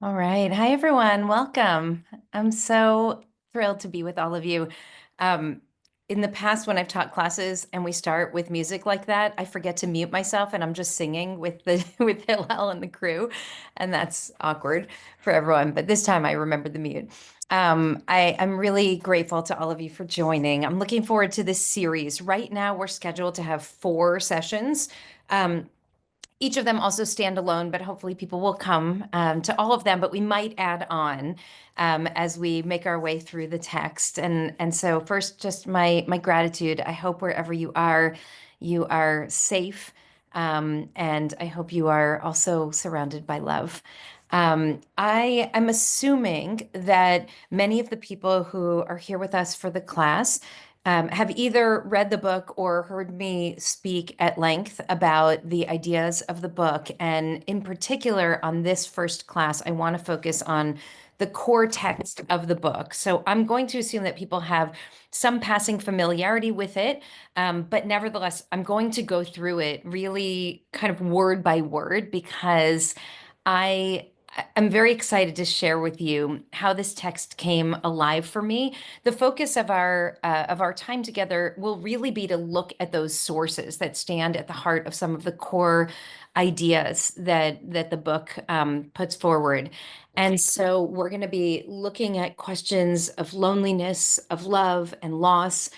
All right. Hi, everyone. Welcome. I'm so thrilled to be with all of you. Um, in the past, when I've taught classes and we start with music like that, I forget to mute myself and I'm just singing with the with Hillel and the crew, and that's awkward for everyone. But this time I remembered the mute. I'm really grateful to all of you for joining. I'm looking forward to this series. Right now, we're scheduled to have 4 sessions. Each of them also stand alone, but hopefully people will come to all of them. But we might add on as we make our way through the text. And so first, just my gratitude. I hope wherever you are safe, and I hope you are also surrounded by love. I am assuming that many of the people who are here with us for the class have either read the book or heard me speak at length about the ideas of the book. And in particular, on this first class, I want to focus on the core text of the book. So I'm going to assume that people have some passing familiarity with it, but nevertheless, I'm going to go through it really kind of word by word because I I'm very excited to share with you how this text came alive for me. The focus of our time together will really be to look at those sources that stand at the heart of some of the core ideas that the book puts forward. And so we're going to be looking at questions of loneliness, of love and loss,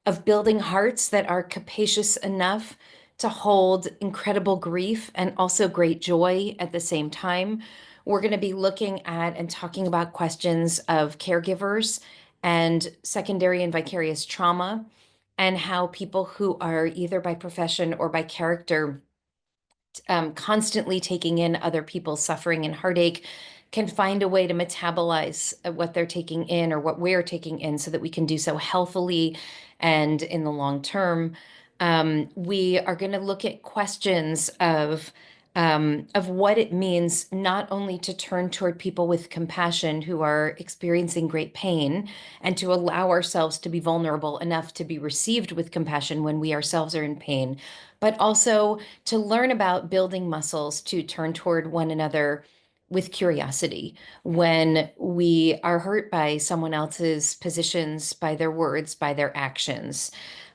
of building hearts that are capacious enough to hold incredible grief and also great joy at the same time. We're going to be looking at and talking about questions of caregivers and secondary and vicarious trauma, and how people who are either by profession or by character constantly taking in other people's suffering and heartache can find a way to metabolize what they're taking in or what we're taking in so that we can do so healthily and in the long term. We are going to look at questions of what it means not only to turn toward people with compassion who are experiencing great pain and to allow ourselves to be vulnerable enough to be received with compassion when we ourselves are in pain, but also to learn about building muscles to turn toward one another with curiosity when we are hurt by someone else's positions, by their words, by their actions.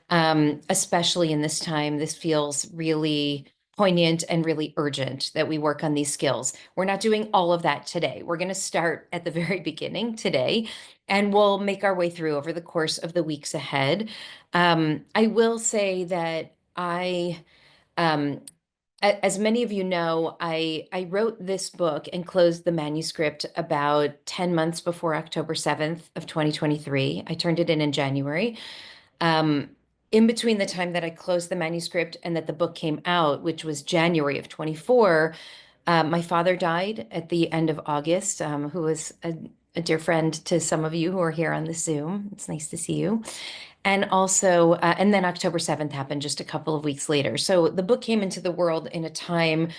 Especially in this time, this feels really poignant and really urgent that we work on these skills. We're not doing all of that today. We're going to start at the very beginning today, and we'll make our way through over the course of the weeks ahead. I will say that um, as many of you know, I wrote this book and closed the manuscript about 10 months before October 7th of 2023. I turned it in January. Um, in between the time that I closed the manuscript and that the book came out, which was January of 24, my father died at the end of August, who was a dear friend to some of you who are here on the Zoom. It's nice to see you. And also, and then October 7th happened just a couple of weeks later. So the book came into the world in a time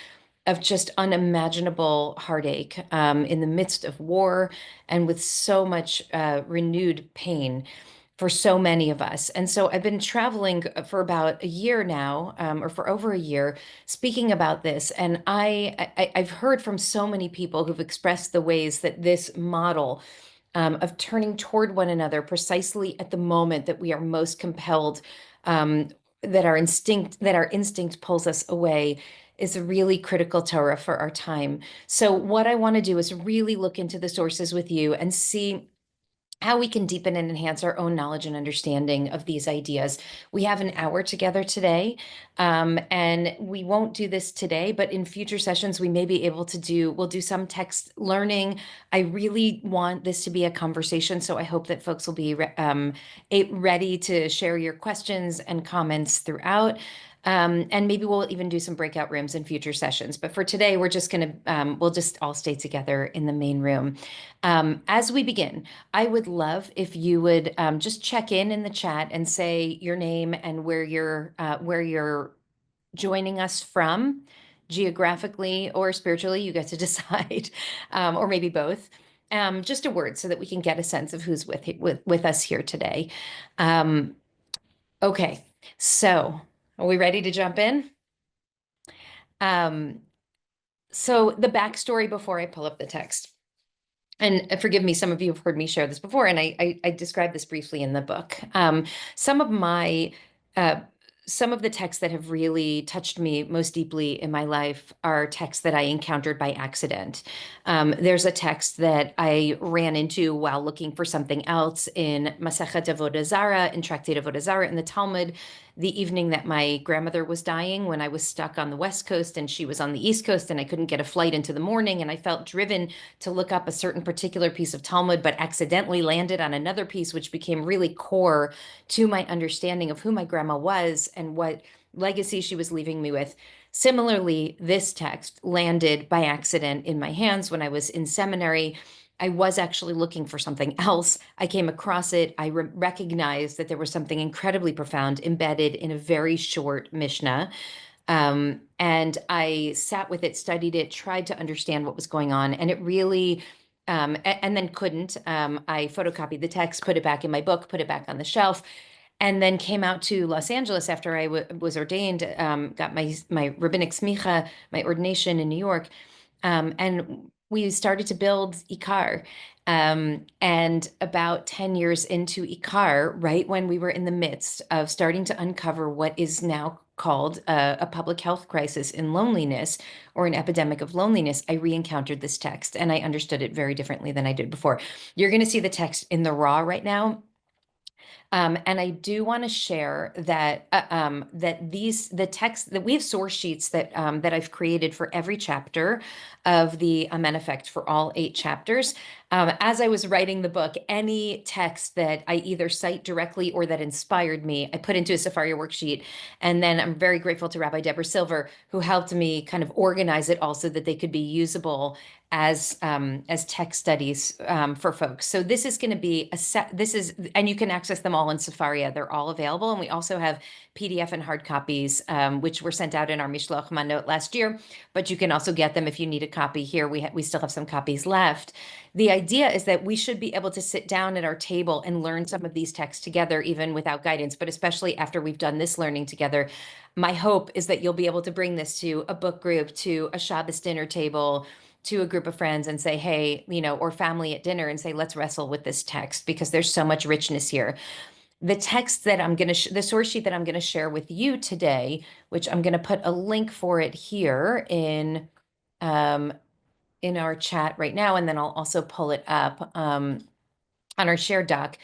of just unimaginable heartache, in the midst of war and with so much renewed pain for so many of us. And so I've been traveling for about a year now, or for over a year, speaking about this. And I've heard from so many people who've expressed the ways that this model of turning toward one another precisely at the moment that we are most compelled, that our instinct pulls us away, is a really critical Torah for our time. So what I want to do is really look into the sources with you and see how we can deepen and enhance our own knowledge and understanding of these ideas. We have an hour together today, and we won't do this today, but in future sessions, we may be able to we'll do some text learning. I really want this to be a conversation, so I hope that folks will be ready to share your questions and comments throughout. And maybe we'll even do some breakout rooms in future sessions. But for today, we'll just all stay together in the main room. As we begin, I would love if you would just check in the chat and say your name and where you're joining us from, geographically or spiritually. You get to decide, or maybe both. Just a word so that we can get a sense of who's with us here today. Um, okay, so are we ready to jump in? Um, so the backstory before I pull up the text. and forgive me, some of you have heard me share this before, and I describe this briefly in the book. Some of my uh, some of the texts that have really touched me most deeply in my life are texts that I encountered by accident. There's a text that I ran into while looking for something else in Masechet Avodah Zarah, in Tractate Avodah Zarah in the Talmud, the evening that my grandmother was dying when I was stuck on the West Coast and she was on the East Coast, and I couldn't get a flight into the morning, and I felt driven to look up a certain particular piece of Talmud, but accidentally landed on another piece, which became really core to my understanding of who my grandma was and what legacy she was leaving me with. Similarly, this text landed by accident in my hands when I was in seminary. I was actually looking for something else. I came across it. I recognized that there was something incredibly profound embedded in a very short Mishnah. And I sat with it, studied it, tried to understand what was going on, and it really, and then couldn't. I photocopied the text, put it back in my book, put it back on the shelf, and then came out to Los Angeles after I was ordained, got my rabbinic smicha, my ordination in New York, and we started to build IKAR. And about 10 years into IKAR, right when we were in the midst of starting to uncover what is now called a public health crisis in loneliness, or an epidemic of loneliness, I re-encountered this text and I understood it very differently than I did before. You're going to see the text in the raw right now. And I do want to share that the text that we have source sheets that I've created for every chapter of the Amen Effect for all 8 chapters. As I was writing the book, any text that I either cite directly or that inspired me, I put into a Sefaria worksheet. And then I'm very grateful to Rabbi Deborah Silver, who helped me kind of organize it all so that they could be usable as text studies for folks. So this is going to be a set. And you can access them all in Sefaria. They're all available, and we also have PDF and hard copies, which were sent out in our Mishloach Manot last year. But you can also get them if you need a copy here. We still have some copies left. The idea is that we should be able to sit down at our table and learn some of these texts together, even without guidance. But especially after we've done this learning together, my hope is that you'll be able to bring this to a book group, to a Shabbos dinner table, to a group of friends and say, hey, or family at dinner and say, let's wrestle with this text because there's so much richness here. The text that the source sheet that I'm going to share with you today, which I'm going to put a link for it here in our chat right now, and then I'll also pull it up on our shared doc,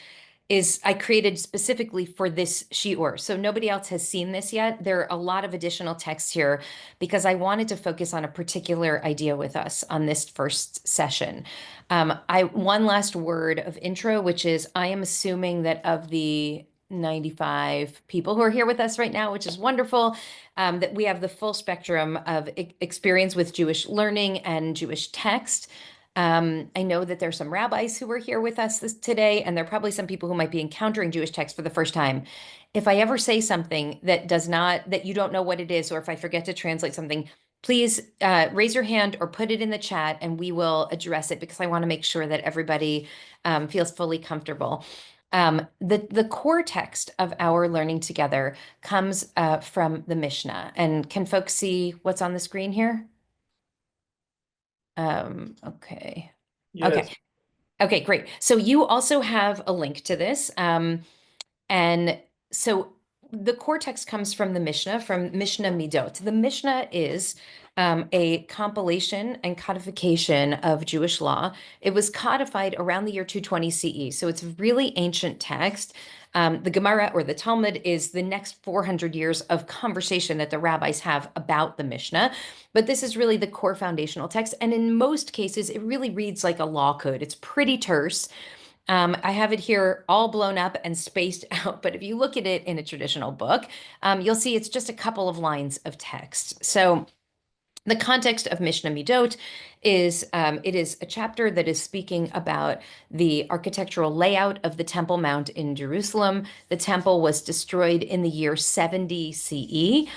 is I created specifically for this shiur. So nobody else has seen this yet. There are a lot of additional text here because I wanted to focus on a particular idea with us on this first session. One last word of intro, which is I am assuming that of the 95 people who are here with us right now, which is wonderful, that we have the full spectrum of experience with Jewish learning and Jewish text. I know that there's some rabbis who are here with us today, and there are probably some people who might be encountering Jewish text for the first time. If I ever say something that you don't know what it is, or if I forget to translate something, please raise your hand or put it in the chat and we will address it because I want to make sure that everybody feels fully comfortable. The core text of our learning together comes from the Mishnah. And can folks see what's on the screen here? Okay. Yes. Okay, great. So you also have a link to this. And so the core text comes from the Mishnah, from Mishnah Midot. The Mishnah is a compilation and codification of Jewish law. It was codified around the year 220 CE. So it's a really ancient text. The Gemara or the Talmud is the next 400 years of conversation that the rabbis have about the Mishnah. But this is really the core foundational text. And in most cases, it really reads like a law code. It's pretty terse. I have it here all blown up and spaced out, but if you look at it in a traditional book, you'll see it's just a couple of lines of text. So the context of Mishnah Midot is it is a chapter that is speaking about the architectural layout of the Temple Mount in Jerusalem. The temple was destroyed in the year 70 CE.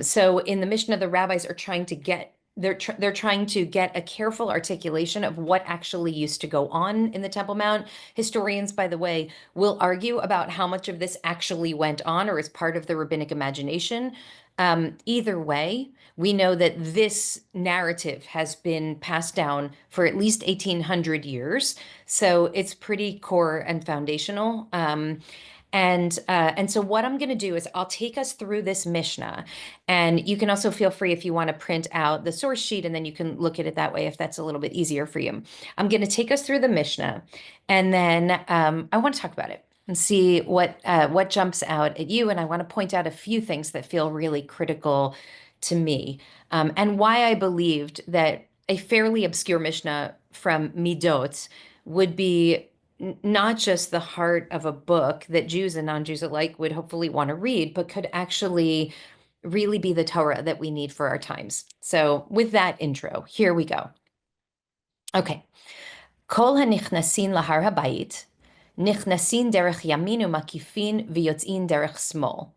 So in the Mishnah, the rabbis are trying to get they're trying to get a careful articulation of what actually used to go on in the Temple Mount. Historians, by the way, will argue about how much of this actually went on or is part of the rabbinic imagination. Either way, we know that this narrative has been passed down for at least 1800 years. So it's pretty core and foundational. And so what I'm going to do is I'll take us through this Mishnah, and you can also feel free if you want to print out the source sheet, and then you can look at it that way if that's a little bit easier for you. I'm going to take us through the Mishnah, and then I want to talk about it and see what jumps out at you. And I want to point out a few things that feel really critical to me, and why I believed that a fairly obscure Mishnah from Midot would be not just the heart of a book that Jews and non-Jews alike would hopefully want to read, but could actually really be the Torah that we need for our times. So with that intro, here we go. Okay. Kol hanichnasin lahar habayit, nichnasin derech yamin umakifin v'yotzin derech smol.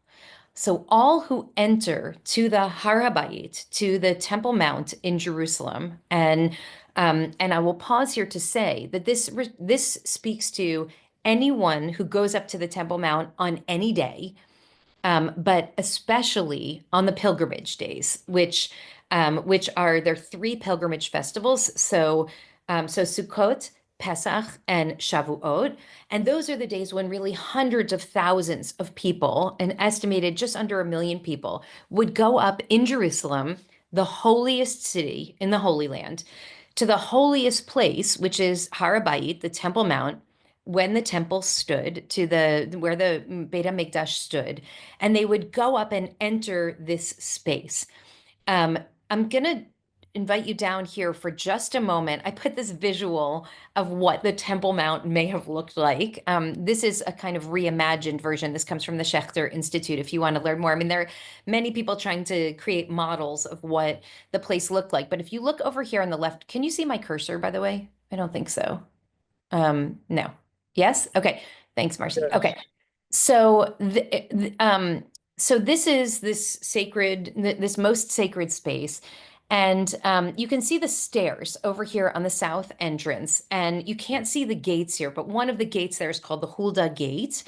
So all who enter to the Har HaBayit, to the Temple Mount in Jerusalem, and I will pause here to say that this speaks to anyone who goes up to the Temple Mount on any day, but especially on the pilgrimage days, which are their three pilgrimage festivals. So Sukkot, Pesach, and Shavuot. And those are the days when really hundreds of thousands of people, an estimated just under 1 million people, would go up in Jerusalem, the holiest city in the Holy Land, to the holiest place, which is Har HaBayit, the Temple Mount, when the temple stood to where the Beit HaMikdash stood, and they would go up and enter this space. I'm gonna invite you down here for just a moment. I put this visual of what the Temple Mount may have looked like. This is a kind of reimagined version. This comes from the Schechter Institute if you want to learn more. I mean, there are many people trying to create models of what the place looked like. But if you look over here on the left, can you see my cursor, by the way? I don't think so. No. Yes? Okay. Thanks, Marcy. Yes. Okay. So so this is this most sacred space. And you can see the stairs over here on the south entrance. And you can't see the gates here, but one of the gates there is called the Hulda Gate.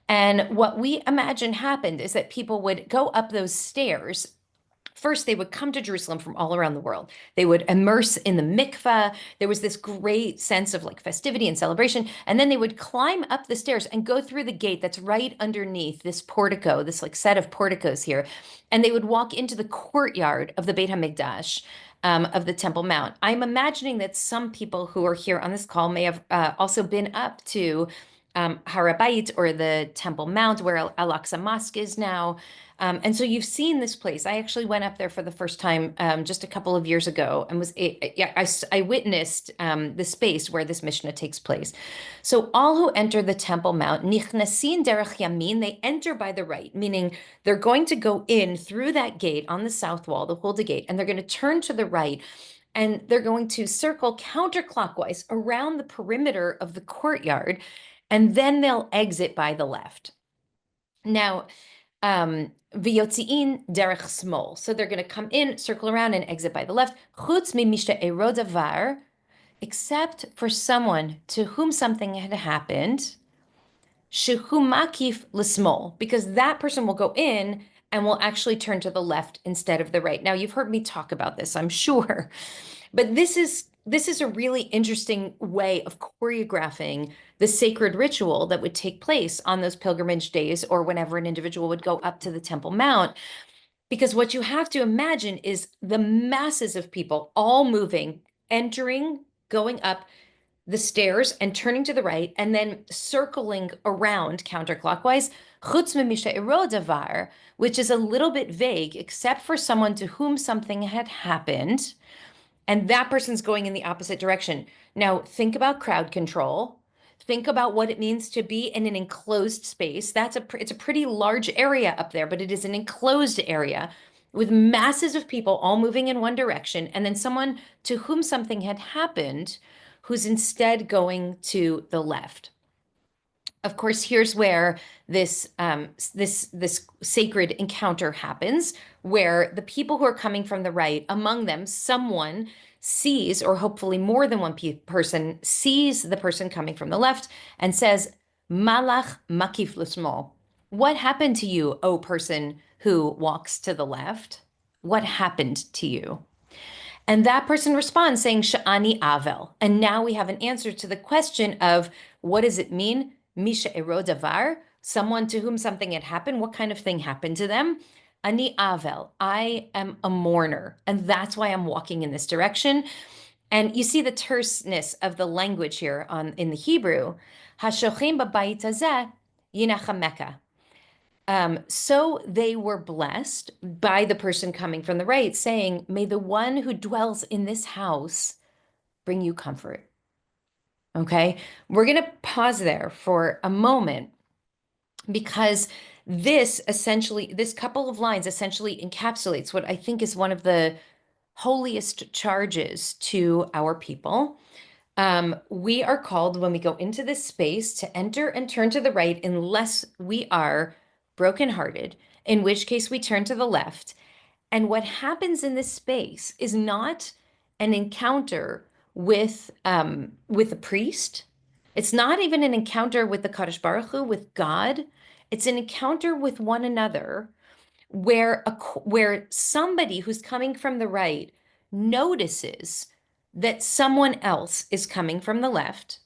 And what we imagine happened is that people would go up those stairs. First, they would come to Jerusalem from all around the world. They would immerse in the mikveh. There was this great sense of like festivity and celebration. And then they would climb up the stairs and go through the gate that's right underneath this portico, this like set of porticos here. And they would walk into the courtyard of the Beit HaMikdash, of the Temple Mount. I'm imagining that some people who are here on this call may have also been up to Har HaBayit or the Temple Mount, where Al-Aqsa Mosque is now. And so you've seen this place. I actually went up there for the first time just a couple of years ago and I witnessed the space where this Mishnah takes place. So all who enter the Temple Mount, nichnasin derech yamin, they enter by the right, meaning they're going to go in through that gate on the south wall, the Hulda Gate, and they're going to turn to the right. And they're going to circle counterclockwise around the perimeter of the courtyard, and then they'll exit by the left. Now, V'yotzi'in derech smol. So they're going to come in, circle around, and exit by the left. Chutz mimishta erodavar, except for someone to whom something had happened, shehu makif l'smol, because that person will go in and will actually turn to the left instead of the right. Now, you've heard me talk about this, I'm sure, but this is a really interesting way of choreographing the sacred ritual that would take place on those pilgrimage days or whenever an individual would go up to the Temple Mount. Because what you have to imagine is the masses of people all moving, entering, going up the stairs and turning to the right, and then circling around counterclockwise, chutz mimisha davar, which is a little bit vague, except for someone to whom something had happened, and that person's going in the opposite direction. Now, think about crowd control. Think about what it means to be in an enclosed space. It's a pretty large area up there, but it is an enclosed area with masses of people all moving in one direction, and then someone to whom something had happened who's instead going to the left. Of course, here's where this sacred encounter happens, where the people who are coming from the right, among them, someone sees, or hopefully more than one person sees the person coming from the left and says, "Malach makif l'smol." What happened to you, O person who walks to the left? What happened to you? And that person responds saying, Sha'ani Avel. And now we have an answer to the question of what does it mean? Misha ero davar, someone to whom something had happened. What kind of thing happened to them? Ani Avel. I am a mourner. And that's why I'm walking in this direction. And you see the terseness of the language here in the Hebrew. Hashochim b'bayit hazeh yinachameka. So they were blessed by the person coming from the right, saying, may the one who dwells in this house bring you comfort. Okay, we're going to pause there for a moment because this couple of lines essentially encapsulates what I think is one of the holiest charges to our people. We are called when we go into this space to enter and turn to the right unless we are brokenhearted, in which case we turn to the left. And what happens in this space is not an encounter with a priest. It's not even an encounter with the Kadosh Baruch Hu, with God. It's an encounter with one another where somebody who's coming from the right notices that someone else is coming from the left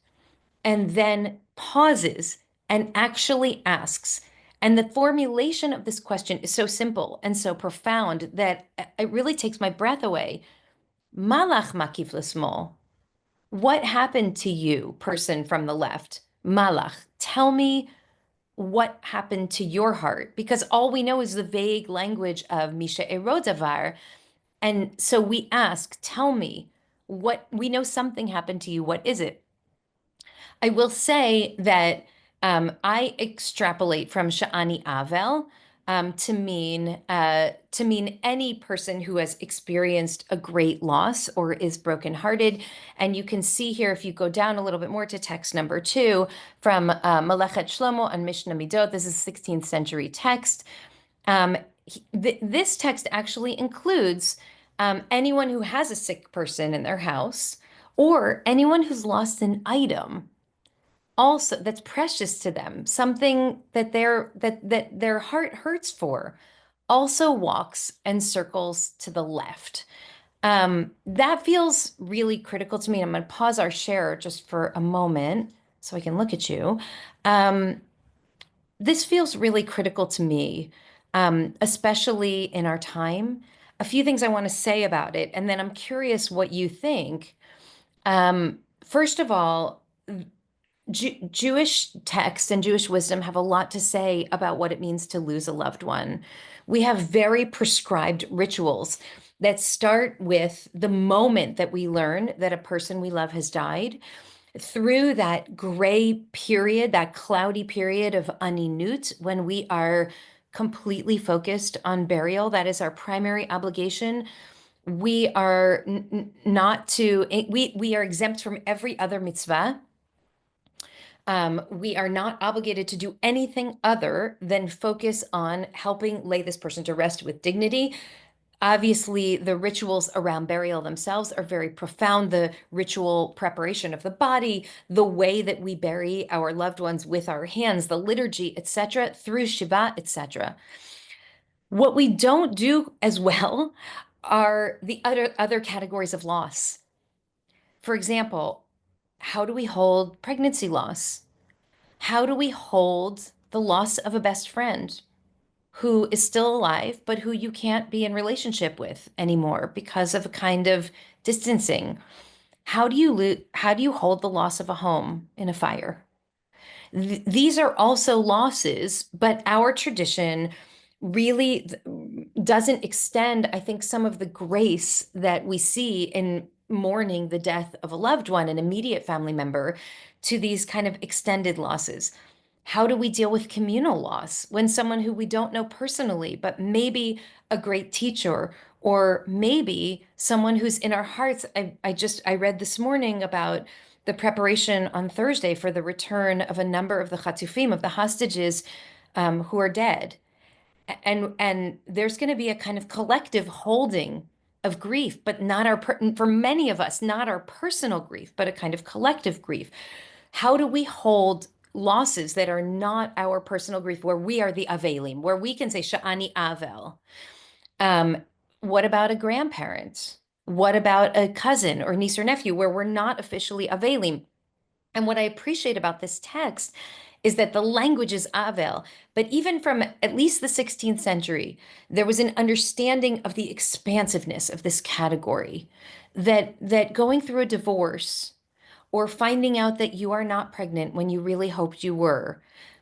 and then pauses and actually asks. And the formulation of this question is so simple and so profound that it really takes my breath away. Malach makif l'smol. What happened to you, person from the left? Malach, tell me what happened to your heart, because all we know is the vague language of Misha Erodavar. And so we ask, tell me what we know something happened to you. What is it? I will say that I extrapolate from Sha'ani Avel to mean any person who has experienced a great loss or is brokenhearted. And you can see here, if you go down a little bit more to text number 2 from Melechet Shlomo on Mishnah Midot, this is 16th century text. This text actually includes anyone who has a sick person in their house or anyone who's lost an item also that's precious to them, something that their heart hurts for, also walks and circles to the left. That feels really critical to me. I'm going to pause our share just for a moment so I can look at you. This feels really critical to me, especially in our time. A few things I want to say about it, and then I'm curious what you think. First of all, Jewish text and Jewish wisdom have a lot to say about what it means to lose a loved one. We have very prescribed rituals that start with the moment that we learn that a person we love has died, through that gray period, that cloudy period of aninut, when we are completely focused on burial. That is our primary obligation. We are not to, we are exempt from every other mitzvah. We are not obligated to do anything other than focus on helping lay this person to rest with dignity. Obviously, the rituals around burial themselves are very profound. The ritual preparation of the body, the way that we bury our loved ones with our hands, the liturgy, etc., through Shiva, etc. What we don't do as well are the other categories of loss. For example, how do we hold pregnancy loss? How do we hold the loss of a best friend who is still alive, but who you can't be in relationship with anymore because of a kind of distancing? How do you hold the loss of a home in a fire? These are also losses, but our tradition really doesn't extend, I think, some of the grace that we see in mourning the death of a loved one, an immediate family member, to these kind of extended losses. How do we deal with communal loss when someone who we don't know personally, but maybe a great teacher, or maybe someone who's in our hearts? I read this morning about the preparation on Thursday for the return of a number of the chatufim, of the hostages who are dead. And there's going to be a kind of collective holding of grief, but not for many of us, not our personal grief, but a kind of collective grief. How do we hold losses that are not our personal grief, where we are the avelim, where we can say sha'ani avel. Um, what about a grandparent? What about a cousin or niece or nephew, where we're not officially avelim? And what I appreciate about this text is that the language is Avel, but even from at least the 16th century, there was an understanding of the expansiveness of this category, that going through a divorce or finding out that you are not pregnant when you really hoped you were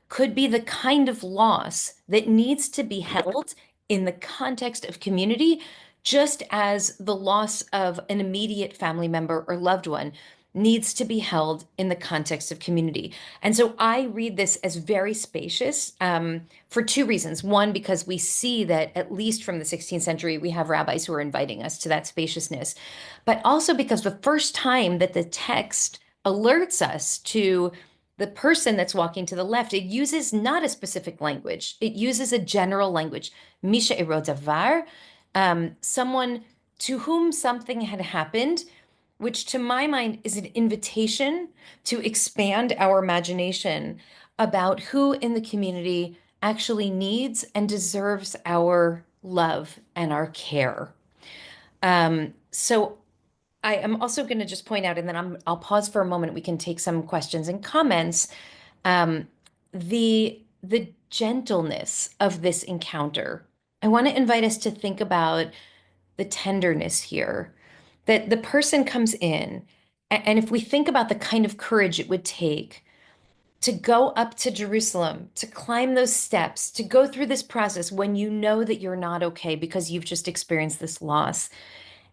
could be the kind of loss that needs to be held in the context of community, just as the loss of an immediate family member or loved one needs to be held in the context of community. And so I read this as very spacious, for two reasons. One, because we see that at least from the 16th century, we have rabbis who are inviting us to that spaciousness, but also because the first time that the text alerts us to the person that's walking to the left, it uses not a specific language. It uses a general language. Misha erodavar, someone to whom something had happened, which to my mind is an invitation to expand our imagination about who in the community actually needs and deserves our love and our care. So I am also going to just point out, and then I'll pause for a moment. We can take some questions and comments. Um, the gentleness of this encounter. I want to invite us to think about the tenderness here, that the person comes in, and if we think about the kind of courage it would take to go up to Jerusalem, to climb those steps, to go through this process when you know that you're not okay because you've just experienced this loss.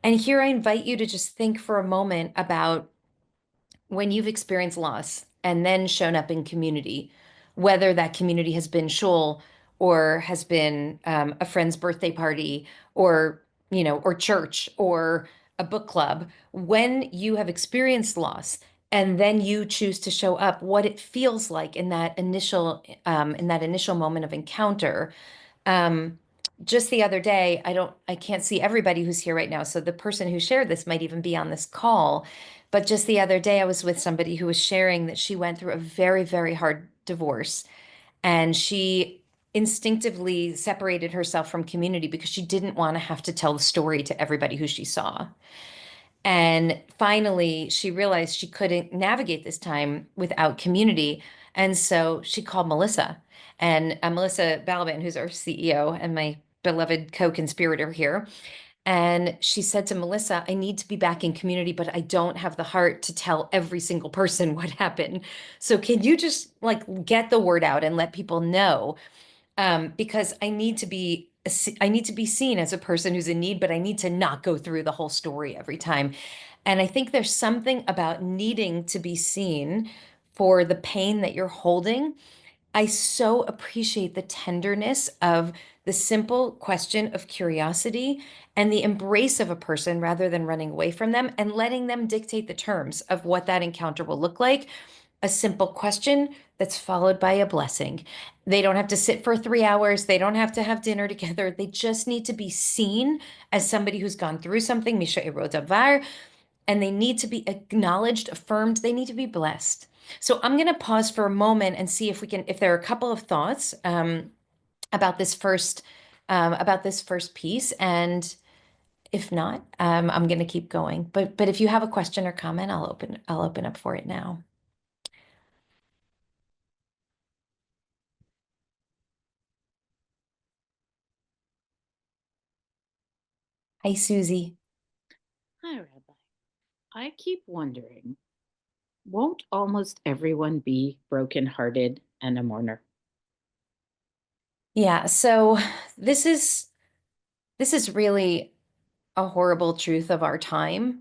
And here I invite you to just think for a moment about when you've experienced loss and then shown up in community, whether that community has been shul or has been a friend's birthday party, or or church, or a book club, when you have experienced loss and then you choose to show up, what it feels like in that initial moment of encounter. um, just the other day, I can't see everybody who's here right now. So the person who shared this might even be on this call. But just the other day, I was with somebody who was sharing that she went through a very, very hard divorce. And she instinctively separated herself from community because she didn't want to have to tell the story to everybody who she saw. And finally, she realized she couldn't navigate this time without community. And so she called Melissa. And Melissa Balaban, who's our CEO and my beloved co-conspirator here. And she said to Melissa, I need to be back in community, but I don't have the heart to tell every single person what happened. So can you just like get the word out and let people know? Because I need to be seen as a person who's in need, but I need to not go through the whole story every time. And I think there's something about needing to be seen for the pain that you're holding. I so appreciate the tenderness of the simple question of curiosity and the embrace of a person rather than running away from them and letting them dictate the terms of what that encounter will look like. A simple question that's followed by a blessing. They don't have to sit for 3 hours. They don't have to have dinner together. They just need to be seen as somebody who's gone through something, Misha Erodavar, and they need to be acknowledged, affirmed. They need to be blessed. So I'm going to pause for a moment and see if there are a couple of thoughts about about this first piece. And if not, I'm going to keep going. But if you have a question or comment, I'll open up for it now. Hi, Susie. Hi, Rabbi. I keep wondering, won't almost everyone be brokenhearted and a mourner? Yeah, so this is this is really a horrible truth of our time,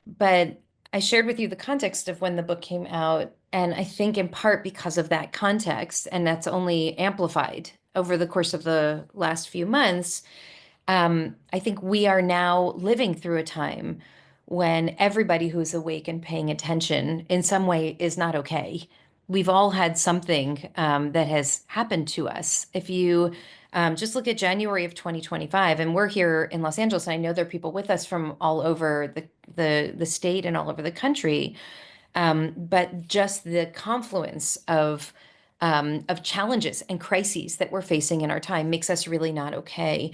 but I shared with you the context of when the book came out, and I think in part because of that context, and that's only amplified over the course of the last few months. I think we are now living through a time when everybody who's awake and paying attention in some way is not okay. We've all had something that has happened to us. If you just look at January of 2025, and we're here in Los Angeles, and I know there are people with us from all over the state and all over the country. but just the confluence of challenges and crises that we're facing in our time makes us really not okay.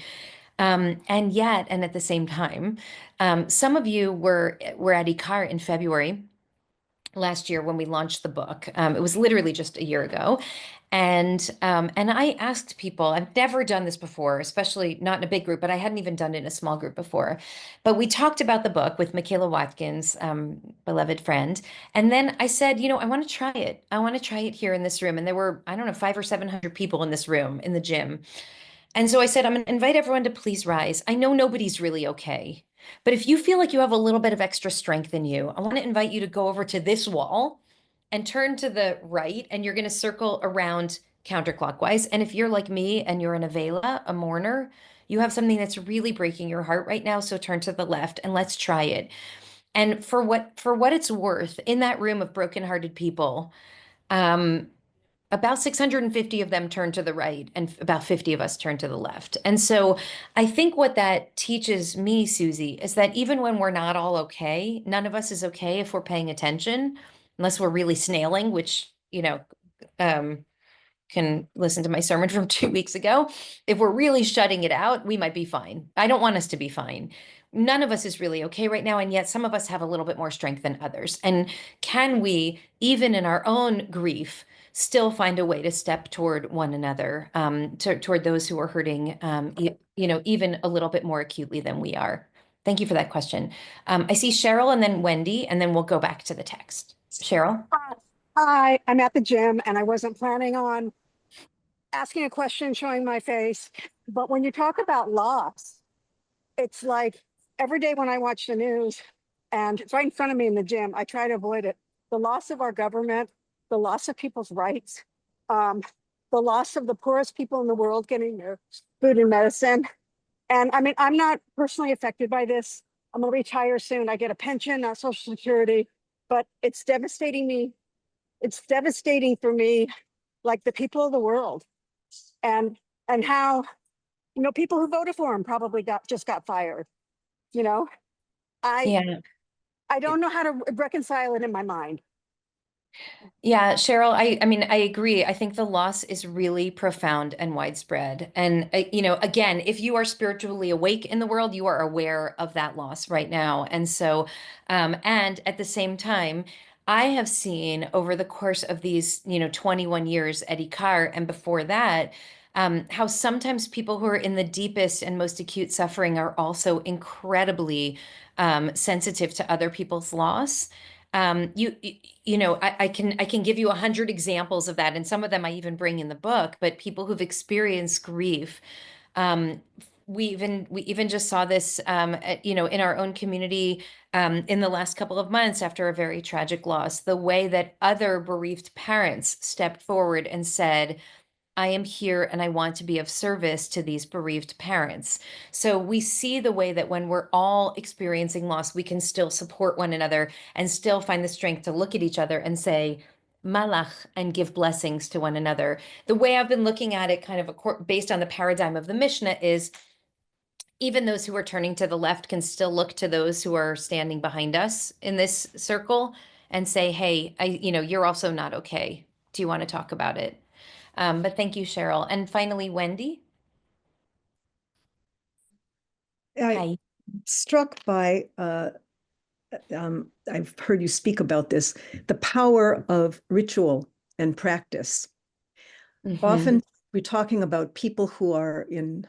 And yet, and at the same time, some of you were at IKAR in February last year when we launched the book. It was literally just a year ago. And I asked people, I've never done this before, especially not in a big group, but I hadn't even done it in a small group before. But we talked about the book with Michaela Watkins, beloved friend. And then I said, I want to try it. I want to try it here in this room. And there were, I don't know, 500 or 700 people in this room in the gym. And so I said, I'm going to invite everyone to please rise. I know nobody's really okay, but if you feel like you have a little bit of extra strength in you, I want to invite you to go over to this wall and turn to the right, and you're going to circle around counterclockwise. And if you're like me and you're an Avela, a mourner, you have something that's really breaking your heart right now, so turn to the left and let's try it. And for what it's worth, in that room of brokenhearted people, um, about 650 of them turn to the right and about 50 of us turn to the left. And so I think what that teaches me, Susie, is that even when we're not all okay, none of us is okay if we're paying attention, unless we're really snailing, which, um, can listen to my sermon from 2 weeks ago. If we're really shutting it out, we might be fine. I don't want us to be fine. None of us is really okay right now, and yet some of us have a little bit more strength than others. And can we, even in our own grief, still find a way to step toward one another, toward those who are hurting, even a little bit more acutely than we are? Thank you for that question. I see Cheryl and then Wendy, and then we'll go back to the text. Cheryl? Hi, I'm at the gym and I wasn't planning on asking a question, showing my face. But when you talk about loss, it's like every day when I watch the news and it's right in front of me in the gym, I try to avoid it. The loss of our government, the loss of people's rights, um, the loss of the poorest people in the world getting their food and medicine. And I mean, I'm not personally affected by this. I'm gonna retire soon. I get a pension, not Social Security, but it's devastating me. It's devastating for me, like the people of the world, and how people who voted for him probably got fired. You know, I Yeah. I don't know how to reconcile it in my mind. Yeah, Cheryl, I mean, I agree. I think the loss is really profound and widespread. And, again, if you are spiritually awake in the world, you are aware of that loss right now. And so, and at the same time, I have seen over the course of these, 21 years at IKAR and before that, how sometimes people who are in the deepest and most acute suffering are also incredibly sensitive to other people's loss. I can give you 100 examples of that, and some of them I even bring in the book. But people who've experienced grief, um, we even just saw this, in our own community, in the last couple of months after a very tragic loss. The way that other bereaved parents stepped forward and said, I am here and I want to be of service to these bereaved parents. So we see the way that when we're all experiencing loss, we can still support one another and still find the strength to look at each other and say, Malach, and give blessings to one another. The way I've been looking at it, kind of based on the paradigm of the Mishnah, is even those who are turning to the left can still look to those who are standing behind us in this circle and say, hey, you're also not okay. Do you want to talk about it? But thank you, Cheryl. And finally, Wendy. I Hi. struck by I've heard you speak about this, the power of ritual and practice. Mhm. Often we're talking about people who are in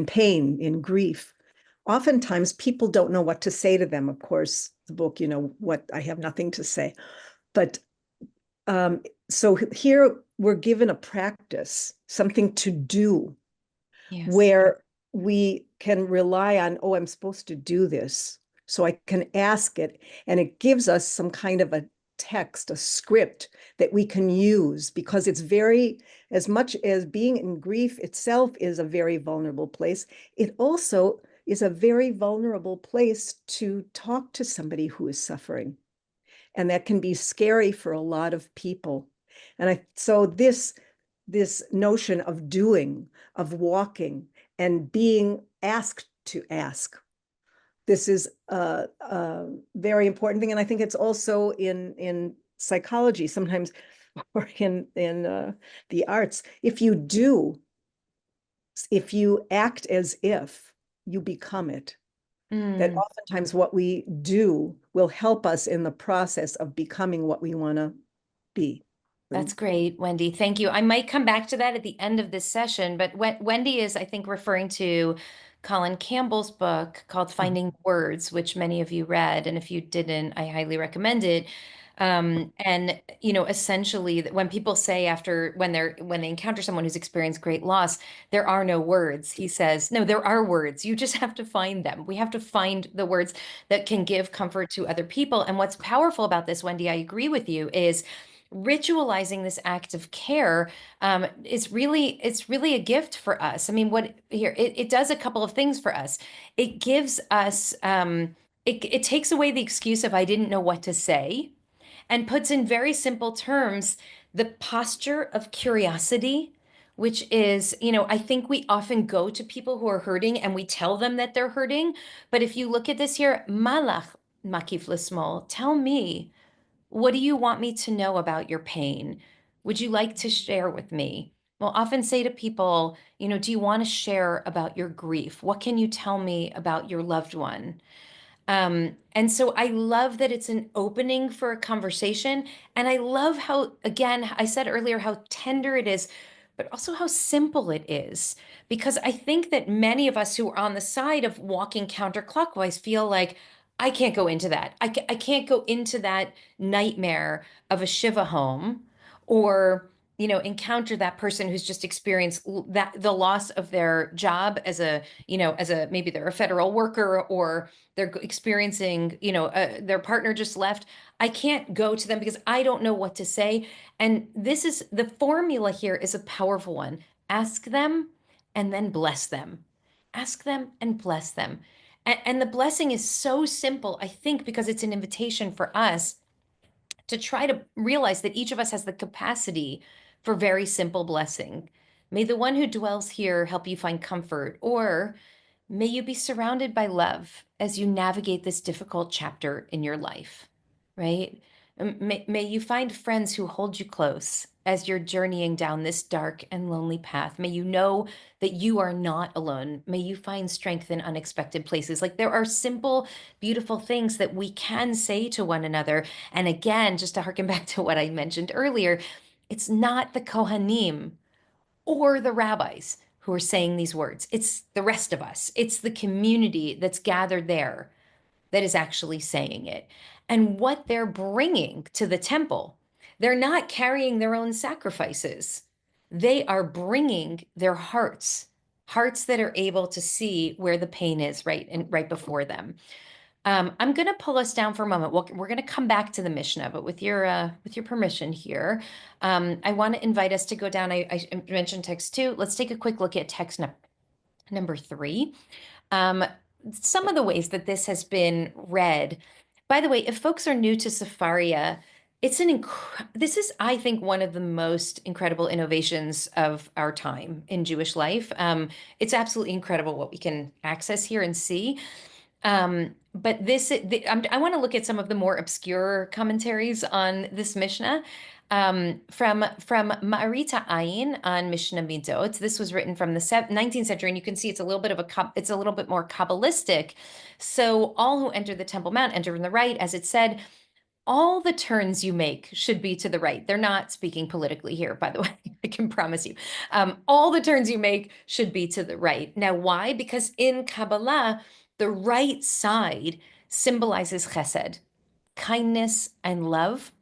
pain, in grief. Oftentimes people don't know what to say to them. Of course, the book, what I have nothing to say. But so here we're given a practice, something to do Yes. where we can rely on, oh, I'm supposed to do this. So I can ask it, and it gives us some kind of a text, a script that we can use, because it's very, as much as being in grief itself is a very vulnerable place, it also is a very vulnerable place to talk to somebody who is suffering. And that can be scary for a lot of people. So this notion of doing, of walking, and being asked to ask This is a very important thing. And I think it's also in psychology sometimes, or in the arts. If you act as if, you become it. That Mm. oftentimes what we do will help us in the process of becoming what we want to be. That's great, Wendy. Thank you. I might come back to that at the end of this session, but Wendy is, I think, referring to Colin Campbell's book called Finding Words, which many of you read. And if you didn't, I highly recommend it. And essentially, when people say when they encounter someone who's experienced great loss, there are no words. He says, no, there are words. You just have to find them. We have to find the words that can give comfort to other people. And what's powerful about this, Wendy, I agree with you, is ritualizing this act of care it's really a gift for us. I mean, it does a couple of things for us. It gives us it takes away the excuse of I didn't know what to say, and puts in very simple terms the posture of curiosity, which is, I think we often go to people who are hurting and we tell them that they're hurting. But if you look at this here, malach makif l'smol, tell me, what do you want me to know about your pain? Would you like to share with me? We'll often say to people, do you want to share about your grief? What can you tell me about your loved one? And so I love that it's an opening for a conversation. And I love how, again, I said earlier how tender it is, but also how simple it is. Because I think that many of us who are on the side of walking counterclockwise feel like, I can't go into that. I can't go into that nightmare of a Shiva home, or encounter that person who's just experienced that the loss of their job as a maybe they're a federal worker, or they're experiencing, their partner just left. I can't go to them because I don't know what to say. And this is the formula here is a powerful one. Ask them and then bless them. Ask them and bless them. And the blessing is so simple, I think, because it's an invitation for us to try to realize that each of us has the capacity for very simple blessing. May the one who dwells here help you find comfort, or may you be surrounded by love as you navigate this difficult chapter in your life, right? May you find friends who hold you close as you're journeying down this dark and lonely path. May you know that you are not alone. May you find strength in unexpected places. Like, there are simple, beautiful things that we can say to one another. And again, just to harken back to what I mentioned earlier, it's not the Kohanim or the rabbis who are saying these words. It's the rest of us. It's the community that's gathered there that is actually saying it. And what they're bringing to the temple, they're not carrying their own sacrifices. They are bringing their hearts, hearts that are able to see where the pain is right before them. I'm going to pull us down for a moment. We're going to come back to the Mishnah, but with your permission here, I want to invite us to go down. I mentioned text 2. Let's take a quick look at text number 3. Some of the ways that this has been read. By the way, if folks are new to Sefaria, this is, I think, one of the most incredible innovations of our time in Jewish life. It's absolutely incredible what we can access here and see. But I want to look at some of the more obscure commentaries on this Mishnah. From Ma'arita Ayin on Mishnah Midot. This was written from the 19th century, and you can see it's a little bit more Kabbalistic. So all who enter the Temple Mount enter from the right, as it said. All the turns you make should be to the right. They're not speaking politically here, by the way, I can promise you. All the turns you make should be to the right. Now, why? Because in Kabbalah, the right side symbolizes chesed, kindness and love.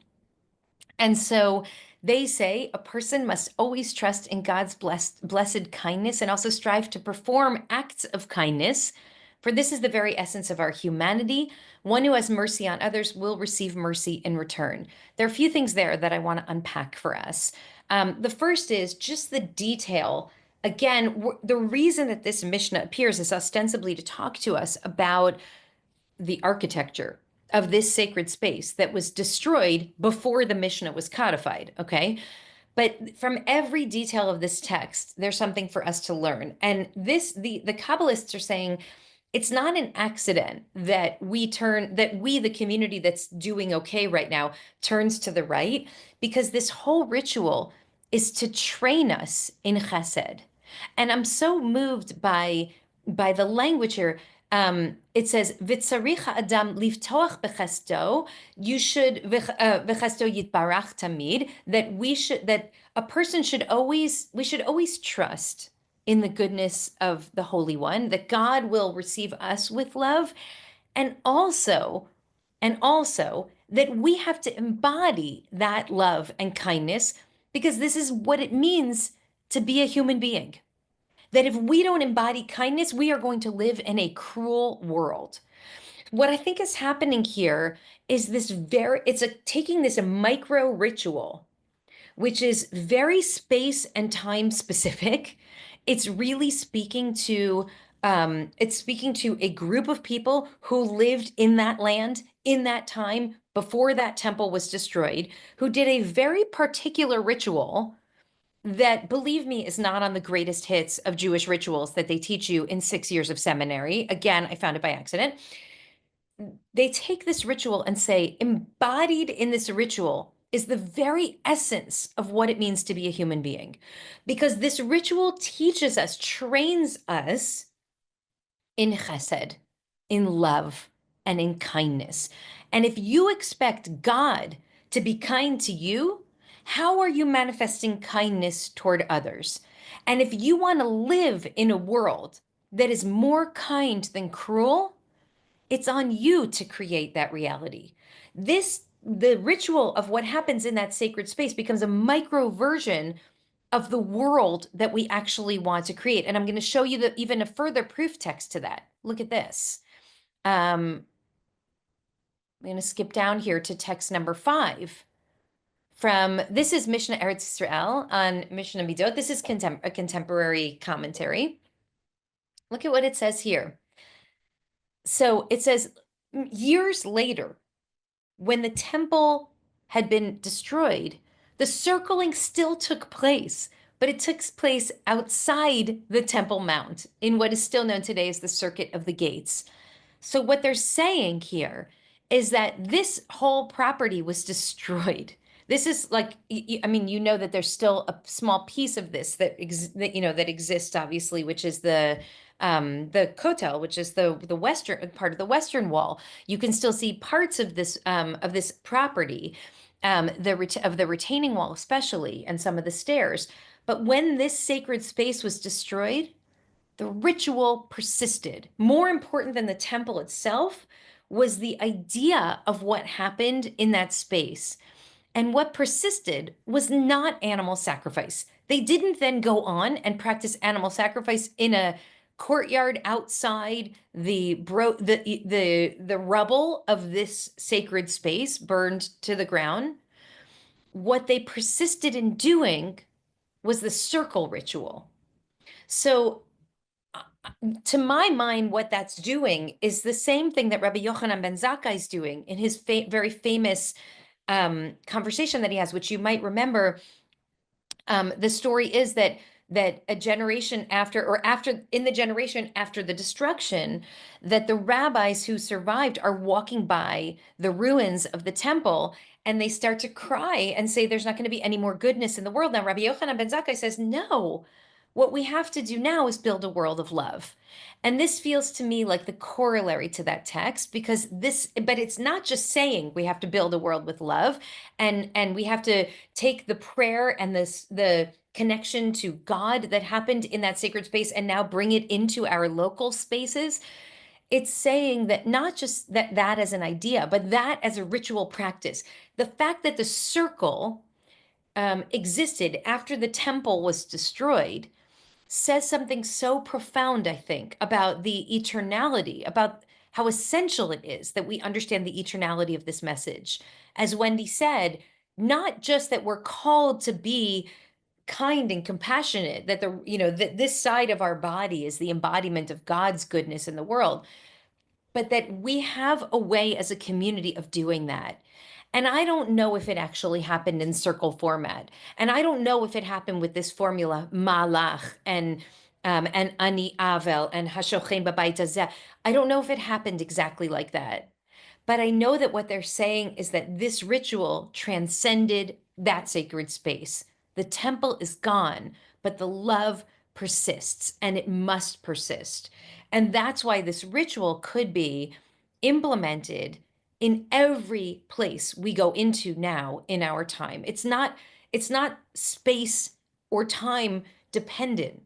And so they say a person must always trust in God's blessed kindness and also strive to perform acts of kindness. For this is the very essence of our humanity. One who has mercy on others will receive mercy in return. There are a few things there that I want to unpack for us. The first is just the detail. Again, the reason that this Mishnah appears is ostensibly to talk to us about the architecture of this sacred space that was destroyed before the Mishnah was codified, okay? But from every detail of this text, there's something for us to learn. And the Kabbalists are saying It's not an accident that we, the community that's doing okay right now, turns to the right, because this whole ritual is to train us in chesed. And I'm so moved by the language here. It says, "V'tzarich adam livtoach bechesto." You should bechesto yitbarach tamid. That a person should always, we should always trust in the goodness of the Holy One, that God will receive us with love, and also that we have to embody that love and kindness, because this is what it means to be a human being. That if we don't embody kindness, we are going to live in a cruel world. What I think is happening here is it's taking this micro ritual, which is very space and time specific. It's really speaking to a group of people who lived in that land in that time before that temple was destroyed, who did a very particular ritual that, believe me, is not on the greatest hits of Jewish rituals that they teach you in 6 years of seminary. Again, I found it by accident. They take this ritual and say, embodied in this ritual is the very essence of what it means to be a human being. Because this ritual teaches us, trains us in chesed, in love, and in kindness. And if you expect God to be kind to you, how are you manifesting kindness toward others? And if you want to live in a world that is more kind than cruel, it's on you to create that reality. The ritual of what happens in that sacred space becomes a micro version of the world that we actually want to create. And I'm going to show you even a further proof text to that. Look at this. I'm going to skip down here to text number 5. This is Mishnah Eretz Israel on Mishnah Midot. This is a contemporary commentary. Look at what it says here. So it says, years later, when the temple had been destroyed, the circling still took place, but it took place outside the Temple Mount in what is still known today as the Circuit of the Gates. So what they're saying here is that this whole property was destroyed. This is like, I mean, you know that there's still a small piece of this that exists, obviously, which is the Kotel, which is the western part of the western wall. You can still see parts of this property, of the retaining wall especially, and some of the stairs. But when this sacred space was destroyed, the ritual persisted. More important than the temple itself was the idea of what happened in that space. And what persisted was not animal sacrifice. They didn't then go on and practice animal sacrifice in a courtyard outside the rubble of this sacred space burned to the ground. What they persisted in doing was the circle ritual. So to my mind, what that's doing is the same thing that Rabbi Yochanan ben Zakkai is doing in his very famous conversation that he has, which you might remember. The story is that a generation in the generation after the destruction, that the rabbis who survived are walking by the ruins of the temple, and they start to cry and say there's not going to be any more goodness in the world. Now, Rabbi Yochanan ben Zakkai says, no, what we have to do now is build a world of love. And this feels to me like the corollary to that text, because but it's not just saying we have to build a world with love, and we have to take the prayer and the connection to God that happened in that sacred space and now bring it into our local spaces. It's saying that not just that as an idea, but that as a ritual practice. The fact that the circle existed after the temple was destroyed says something so profound, I think, about the eternality, about how essential it is that we understand the eternality of this message. As Wendy said, not just that we're called to be kind and compassionate, that that this side of our body is the embodiment of God's goodness in the world, but that we have a way as a community of doing that. And I don't know if it actually happened in circle format. And I don't know if it happened with this formula, malach, and and ani avel and hashochem b'bayit hazeh. I don't know if it happened exactly like that, but I know that what they're saying is that this ritual transcended that sacred space. The temple is gone, but the love persists, and it must persist. And that's why this ritual could be implemented in every place we go into now in our time. It's not space or time dependent.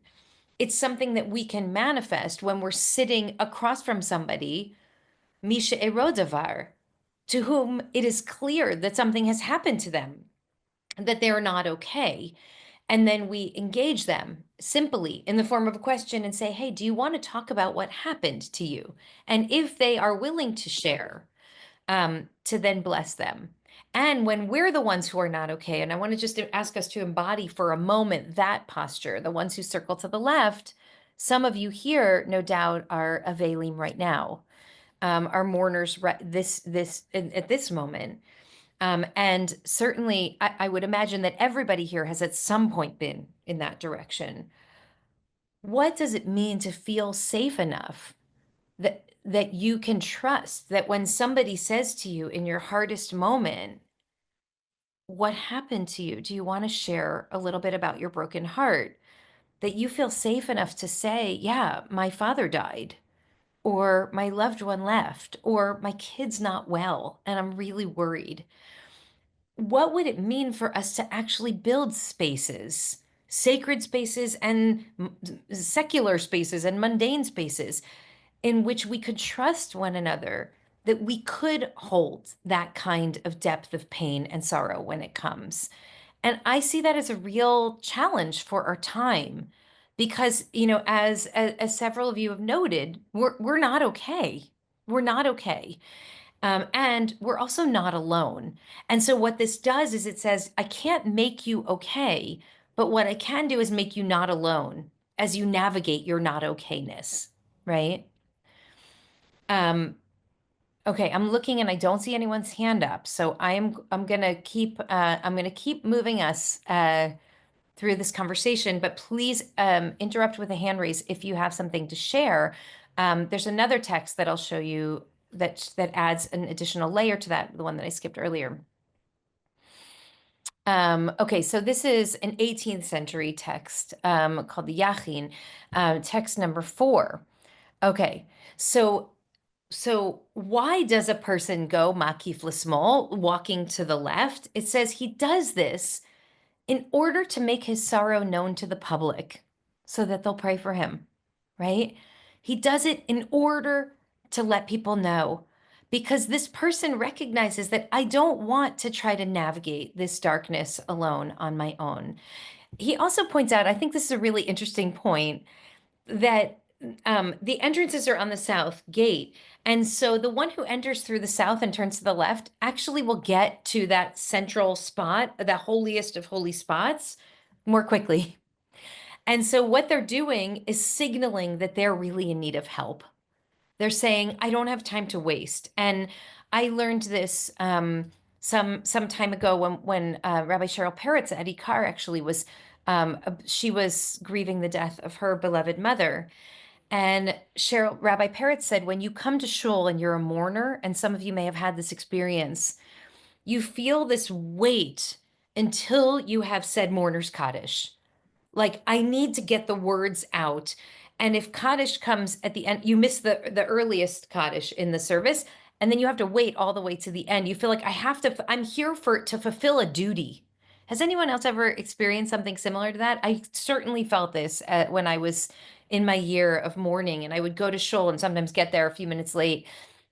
It's something that we can manifest when we're sitting across from somebody, Misha Erodavar, to whom it is clear that something has happened to them, that they're not okay. And then we engage them simply in the form of a question and say, hey, do you want to talk about what happened to you? And if they are willing to share, to then bless them. And when we're the ones who are not okay, and I want to just ask us to embody for a moment that posture, the ones who circle to the left, some of you here, no doubt, are availing right now, are mourners at this moment. And certainly, I would imagine that everybody here has at some point been in that direction. What does it mean to feel safe enough that you can trust that when somebody says to you in your hardest moment, what happened to you? Do you want to share a little bit about your broken heart? That you feel safe enough to say, yeah, my father died, or my loved one left, or my kid's not well, and I'm really worried. What would it mean for us to actually build spaces, sacred spaces and secular spaces and mundane spaces, in which we could trust one another, that we could hold that kind of depth of pain and sorrow when it comes? And I see that as a real challenge for our time because, as several of you have noted, we're not okay. We're not okay. And we're also not alone. And so what this does is it says, I can't make you okay, but what I can do is make you not alone as you navigate your not okayness, right? Okay, I'm looking and I don't see anyone's hand up, so I'm gonna keep moving us through this conversation, but please interrupt with a hand raise if you have something to share. There's another text that I'll show you that adds an additional layer to that, the one that I skipped earlier. Okay, so this is an 18th century text called the Yachin, text number 4. Okay, so why does a person go makif l'smol, walking to the left? It says he does this in order to make his sorrow known to the public so that they'll pray for him, right? He does it in order to let people know because this person recognizes that I don't want to try to navigate this darkness alone on my own. He also points out, I think this is a really interesting point, that the entrances are on the south gate. And so the one who enters through the south and turns to the left actually will get to that central spot, the holiest of holy spots, more quickly. And so what they're doing is signaling that they're really in need of help. They're saying, I don't have time to waste. And I learned this some time ago when Rabbi Cheryl Peretz at IKAR actually was she was grieving the death of her beloved mother. And Rabbi Peretz said, when you come to shul and you're a mourner, and some of you may have had this experience, you feel this weight until you have said mourner's Kaddish. Like, I need to get the words out. And if Kaddish comes at the end, you miss the earliest Kaddish in the service, and then you have to wait all the way to the end. You feel like I'm here to fulfill a duty. Has anyone else ever experienced something similar to that? I certainly felt this when I was in my year of mourning, and I would go to shul and sometimes get there a few minutes late.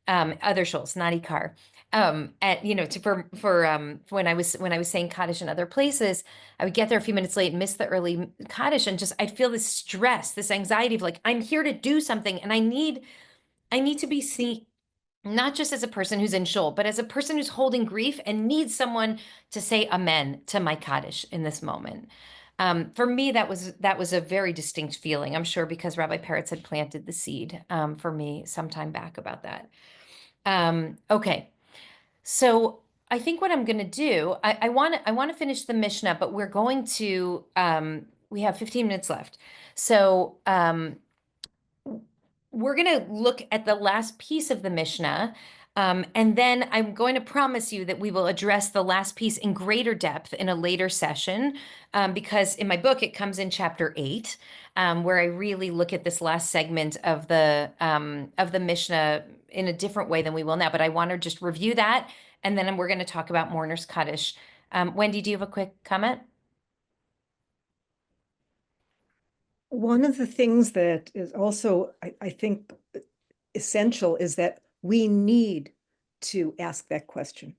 Other shuls, not IKAR. At for when I was saying Kaddish in other places, I would get there a few minutes late and miss the early Kaddish, and just I'd feel this stress, this anxiety of like I'm here to do something, and I need to be seen not just as a person who's in shul, but as a person who's holding grief and needs someone to say amen to my Kaddish in this moment. For me, that was a very distinct feeling. I'm sure because Rabbi Peretz had planted the seed for me some time back about that. Okay, so I think what I'm going to do, I want to finish the Mishnah, but we're going to we have 15 minutes left. So we're going to look at the last piece of the Mishnah. And then I'm going to promise you that we will address the last piece in greater depth in a later session, because in my book, it comes in chapter 8, where I really look at this last segment of the Mishnah in a different way than we will now. But I want to just review that, and then we're going to talk about Mourner's Kaddish. Wendy, do you have a quick comment? One of the things that is also, I think, essential is that we need to ask that question.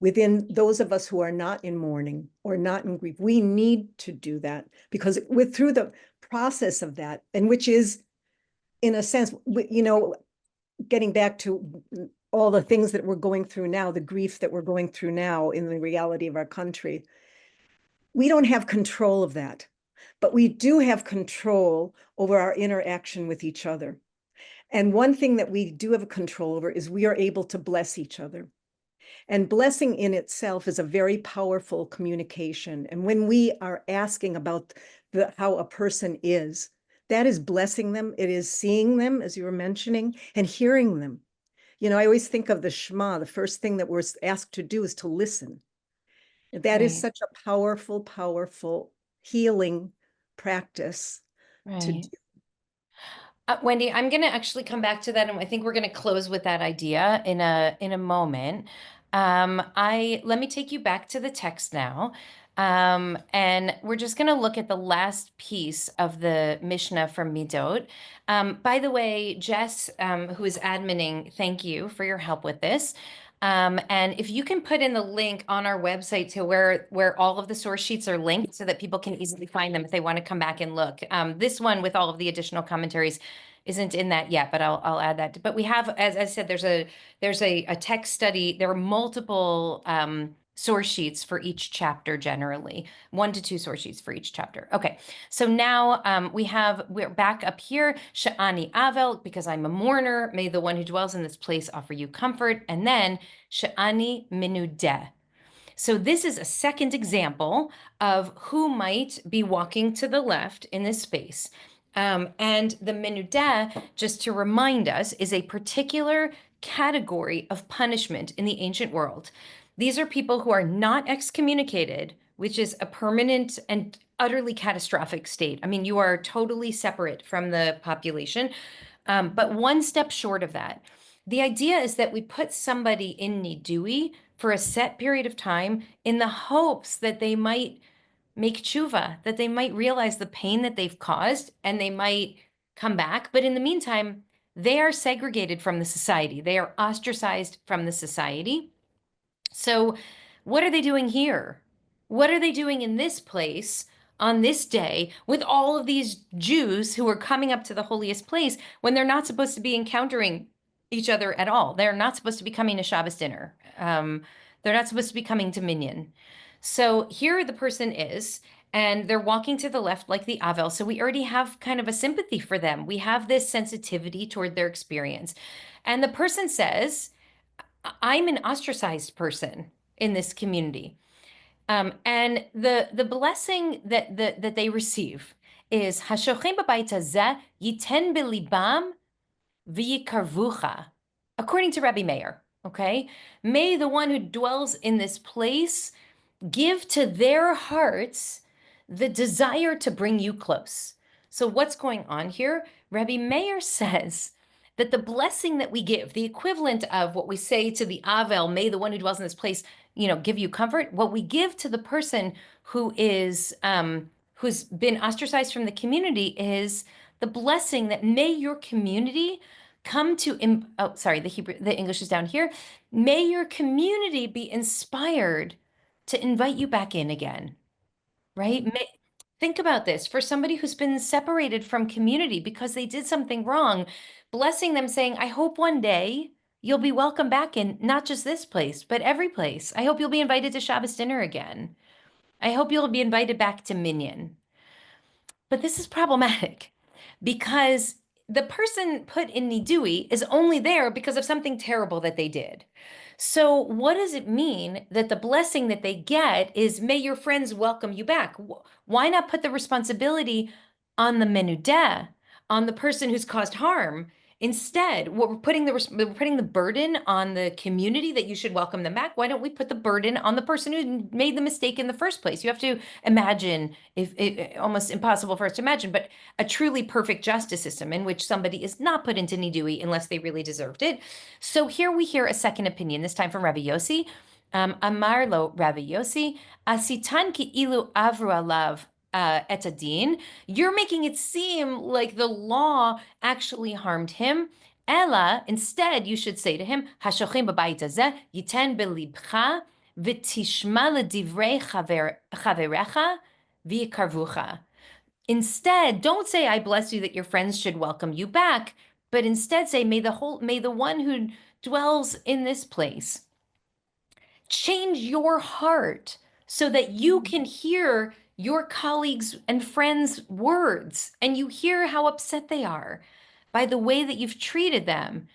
Within those of us who are not in mourning or not in grief, we need to do that, because through the process of that, and which is, in a sense, getting back to all the things that we're going through now, the grief that we're going through now in the reality of our country, we don't have control of that. But we do have control over our interaction with each other. And one thing that we do have control over is we are able to bless each other. And blessing in itself is a very powerful communication. And when we are asking about how a person is, that is blessing them. It is seeing them, as you were mentioning, and hearing them. I always think of the Shema. The first thing that we're asked to do is to listen. That is Right. such a powerful, powerful healing practice to do. Right. Wendy, I'm going to actually come back to that, and I think we're going to close with that idea in a moment. Let me take you back to the text now, and we're just going to look at the last piece of the Mishnah from Midot. By the way, Jess, who is adminning, thank you for your help with this. And if you can put in the link on our website to where all of the source sheets are linked so that people can easily find them if they want to come back and look. This one with all of the additional commentaries isn't in that yet, but I'll add that. But we have, as I said, there's a text study. There are multiple source sheets for each chapter generally, 1 to 2 source sheets for each chapter. Okay, so now we're back up here. Sha'ani Avel, because I'm a mourner, may the one who dwells in this place offer you comfort. And then Sha'ani Minudeh. So this is a second example of who might be walking to the left in this space. And the Minudeh, just to remind us, is a particular category of punishment in the ancient world. These are people who are not excommunicated, which is a permanent and utterly catastrophic state. I mean, you are totally separate from the population, but one step short of that. The idea is that we put somebody in Nidui for a set period of time in the hopes that they might make tshuva, that they might realize the pain that they've caused and they might come back. But in the meantime, they are segregated from the society. They are ostracized from the society. So what are they doing here? What are they doing in this place on this day with all of these Jews who are coming up to the holiest place when they're not supposed to be encountering each other at all? They're not supposed to be coming to Shabbos dinner. They're not supposed to be coming to Minyan. So here the person is, and they're walking to the left like the Avel. So we already have kind of a sympathy for them. We have this sensitivity toward their experience. And the person says, I'm an ostracized person in this community. And the blessing that they receive is Hashochem b'bayit hazeh yiten belibam v'yikarvucha, according to Rabbi Meir. Okay, may the one who dwells in this place give to their hearts the desire to bring you close. So what's going on here? Rabbi Meir says that the blessing that we give, the equivalent of what we say to the Avel, may the one who dwells in this place, give you comfort. What we give to the person who is who's been ostracized from the community is the blessing that may your community come to. The English is down here. May your community be inspired to invite you back in again, right? Think about this. For somebody who's been separated from community because they did something wrong, blessing them, saying, I hope one day you'll be welcome back in not just this place, but every place. I hope you'll be invited to Shabbos dinner again. I hope you'll be invited back to Minyan. But this is problematic because the person put in Nidui is only there because of something terrible that they did. So what does it mean that the blessing that they get is may your friends welcome you back? Why not put the responsibility on the menudeh, on the person who's caused harm? Instead, we're putting the burden on the community that you should welcome them back. Why don't we put the burden on the person who made the mistake in the first place? You have to imagine, if it, almost impossible for us to imagine, but a truly perfect justice system in which somebody is not put into nidui unless they really deserved it. So here we hear a second opinion, this time from Rabbi Yossi. Amar lo Rabbi Yossi, asitan ki ilu avru alav et adin. You're making it seem like the law actually harmed him. Ella, instead, you should say to him, Hashochim b'bayit hazeh yiten belibcha v'tishma ledivrei chaverecha v'yikarvucha. Instead, don't say, I bless you that your friends should welcome you back, but instead say, may the one who dwells in this place change your heart so that you can hear your colleagues' and friends' words and you hear how upset they are by the way that you've treated them.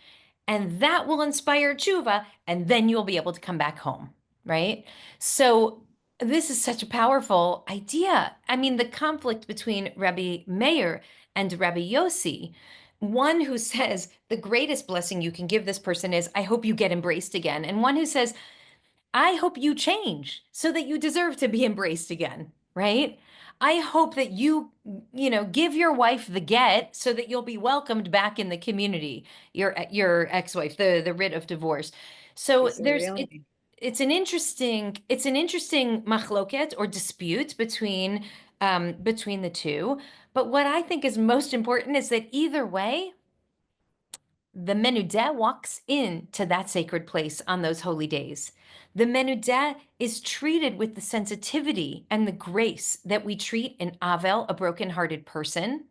And that will inspire tshuva, and then you'll be able to come back home, right? So this is such a powerful idea. I mean, the conflict between Rabbi Meir and Rabbi Yossi, one who says the greatest blessing you can give this person is, I hope you get embraced again. And one who says, I hope you change so that you deserve to be embraced again, right? I hope that you give your wife the get so that you'll be welcomed back in the community, your ex-wife, the writ of divorce. So it's an interesting machloket or dispute between the two. But what I think is most important is that either way, the menudeh walks into that sacred place on those holy days. The menudeh is treated with the sensitivity and the grace that we treat an avel, a brokenhearted person.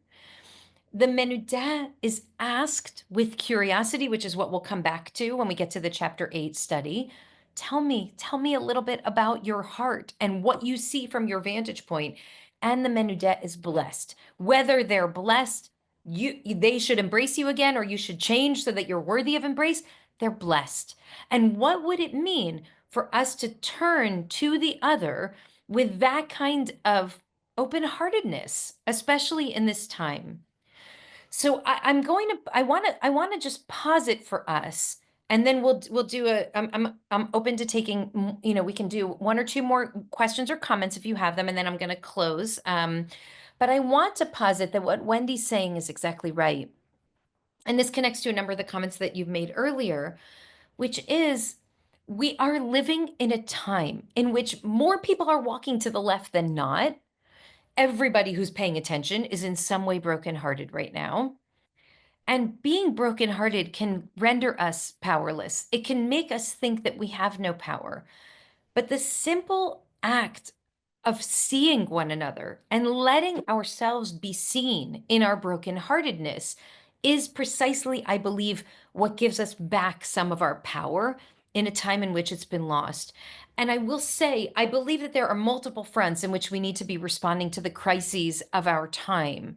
The menudeh is asked with curiosity, which is what we'll come back to when we get to the chapter 8 study. Tell me a little bit about your heart and what you see from your vantage point. And the menudeh is blessed. Whether they're blessed, they should embrace you again, or you should change so that you're worthy of embrace, they're blessed. And what would it mean for us to turn to the other with that kind of open-heartedness, especially in this time? So I want to just pause it for us, and then we'll do I'm open to taking, we can do one or two more questions or comments if you have them, and then I'm going to close. But I want to posit that what Wendy's saying is exactly right. And this connects to a number of the comments that you've made earlier, which is we are living in a time in which more people are walking to the left than not. Everybody who's paying attention is in some way brokenhearted right now. And being brokenhearted can render us powerless. It can make us think that we have no power. But the simple act of seeing one another and letting ourselves be seen in our brokenheartedness is precisely, I believe, what gives us back some of our power in a time in which it's been lost. And I will say, I believe that there are multiple fronts in which we need to be responding to the crises of our time.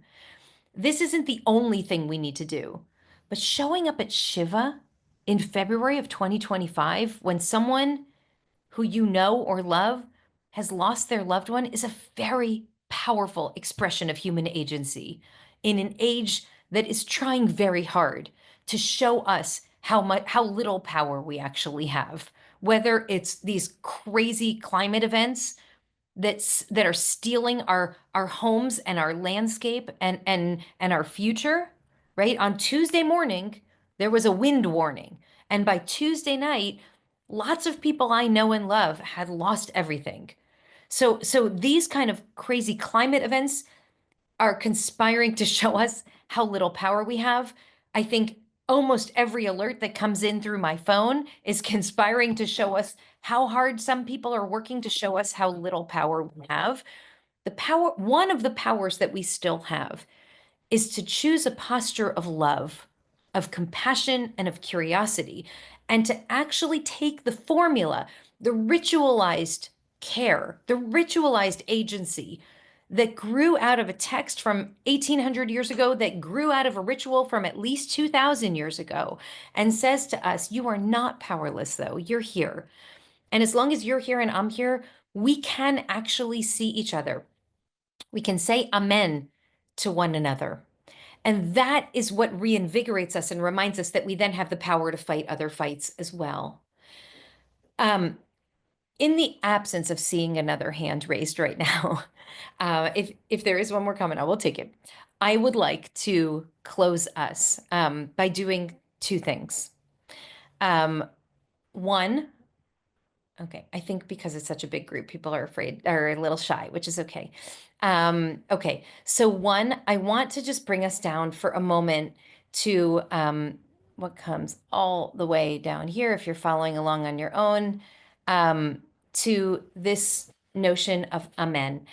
This isn't the only thing we need to do, but showing up at Shiva in February of 2025 when someone who you know or love has lost their loved one is a very powerful expression of human agency in an age that is trying very hard to show us how little power we actually have, whether it's these crazy climate events that are stealing our homes and our landscape and our future, right? On Tuesday morning, there was a wind warning. And by Tuesday night, lots of people I know and love had lost everything. So these kind of crazy climate events are conspiring to show us how little power we have. I think almost every alert that comes in through my phone is conspiring to show us how hard some people are working to show us how little power we have. One of the powers that we still have is to choose a posture of love, of compassion, and of curiosity, and to actually take the formula, the ritualized care, the ritualized agency that grew out of a text from 1800 years ago, that grew out of a ritual from at least 2000 years ago, and says to us, you are not powerless, though. You're here. And as long as you're here and I'm here, we can actually see each other. We can say amen to one another. And that is what reinvigorates us and reminds us that we then have the power to fight other fights as well. In the absence of seeing another hand raised right now, if there is one more comment, I will take it. I would like to close us by doing two things. One, okay, I think because it's such a big group, people are afraid or a little shy, which is okay. Okay, so one, I want to just bring us down for a moment to what comes all the way down here, if you're following along on your own, to this notion of amen.